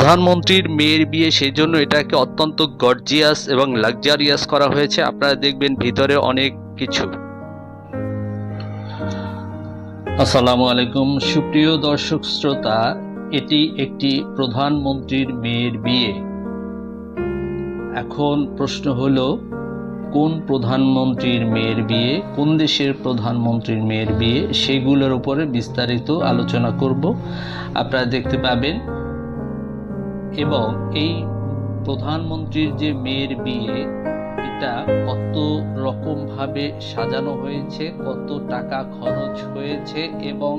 প্রধানমন্ত্রীর মেয়ের বিয়ে, সেই জন্য এটাকে অত্যন্ত গর্জিয়াস এবং লাক্সারিয়াস করা হয়েছে। আপনারা দেখবেন ভিতরে অনেক কিছু। আসসালামু আলাইকুম সুপ্রিয় দর্শক শ্রোতা, এটি একটি প্রধানমন্ত্রীর মেয়ের বিয়ে। এখন প্রশ্ন হলো, কোন প্রধানমন্ত্রীর মেয়ের বিয়ে, কোন দেশের প্রধানমন্ত্রীর মেয়ের বিয়ে, সেগুলোর উপরে বিস্তারিত আলোচনা করব, আপনারা দেখতে পাবেন। এবং এই প্রধানমন্ত্রীর যে মেয়ের বিয়ে, এটা কত রকম ভাবে সাজানো হয়েছে, কত টাকা খরচ হয়েছে এবং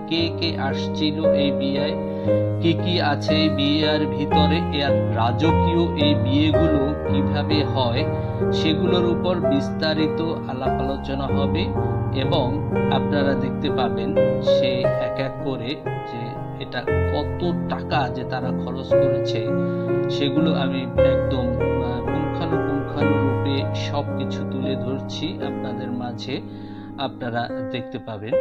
কে কে আসছিল এই বিয়েয়, কি কি আছে এই বিয়ের ভিতরে, এর রাজকীয় এই বিয়েগুলো কিভাবে হয়, সেগুলোর উপর বিস্তারিত আলাপ আলোচনা হবে। এবং আপনারা দেখতে পাবেন সে এক এক করে যে এটা কত টাকা যে তারা খরচ করেছে, সেগুলো আমি একদম পুঙ্খানুপুঙ্খানুরূপে সবকিছু তুলে ধরছি আপনাদের মাঝে, আপনারা দেখতে পাবেন।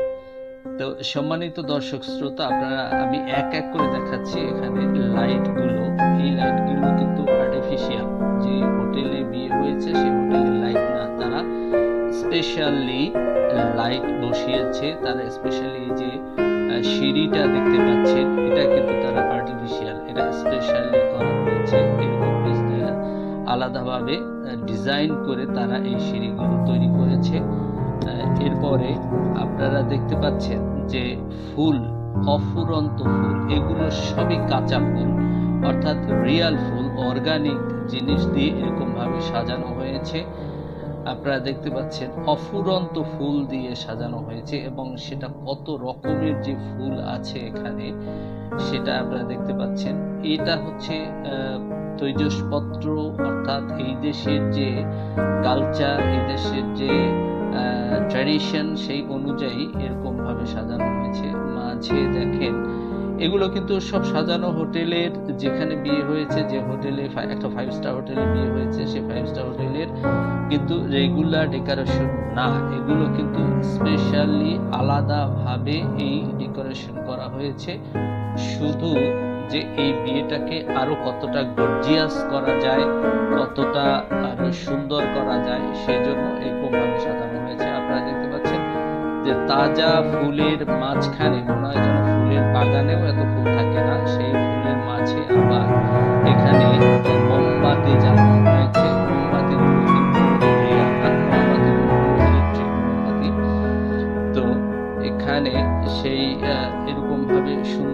তো সম্মানিত দর্শক শ্রোতা, আপনারা আমি এক এক করে দেখাচ্ছি। এখানে লাইটগুলো, এই লাইটগুলো কিন্তু আর্টিফিশিয়াল। যে হোটেলে বিয়ে হয়েছে সেই হোটেলের লাইট না, তারা স্পেশালি লাইট বসিয়েছে। তারা স্পেশালি যে সিঁড়িটা দেখতে পাচ্ছেন, এটা কিন্তু তারা আর্টিফিশিয়াল, এটা স্পেশালি করা হয়েছে। এরকম আলাদাভাবে ডিজাইন করে তারা এই সিঁড়িগুলো তৈরি করেছে। এরপরে আপনারা দেখতে পাচ্ছেন যে ফুল, অফুরন্ত ফুল, এগুলো সবই কাঁচা ফুল, অর্থাৎ রিয়াল ফুল, অর্গানিক জিনিস দিয়ে এরকম ভাবে সাজানো হয়েছে। আপনারা দেখতে পাচ্ছেন অফুরন্ত ফুল দিয়ে সাজানো হয়েছে এবং সেটা কত রকমের যে ফুল আছে এখানে, সেটা আপনারা দেখতে পাচ্ছেন। এটা হচ্ছে তৈজসপত্র, অর্থাৎ এই দেশের যে কালচার, এই দেশের যে ট্র্যাডিশন, সেই অনুযায়ী এরকম ভাবে সাজানো হয়েছে। মাঝে দেখেন এগুলো কিন্তু সব সাজানো হোটেলের, যেখানে বিয়ে হয়েছে, যে হোটেলে একটা 5 স্টার হোটেলে বিয়ে হয়েছে, সেই 5 স্টার হোটেলের কিন্তু রেগুলার ডেকোরেশন না, এগুলো কিন্তু স্পেশালি আলাদাভাবে এই ডেকোরেশন করা হয়েছে, শুধু যে এই বিয়েটাকে আরো কতটা গর্জিয়াস করা যায়, কতটা আরো সুন্দর করা যায়, সেজন্য এরকম ভাবে সাজানো হয়েছে। আপনারা দেখতে পাচ্ছেন যে তাজা ফুলের মাঝখানে, মনে হয় যেন ফুলের বাগানেও এত ফুল থাকে না, সেই ফুলের মাঝে আবার এখানে মোমবাতি জ্বালানো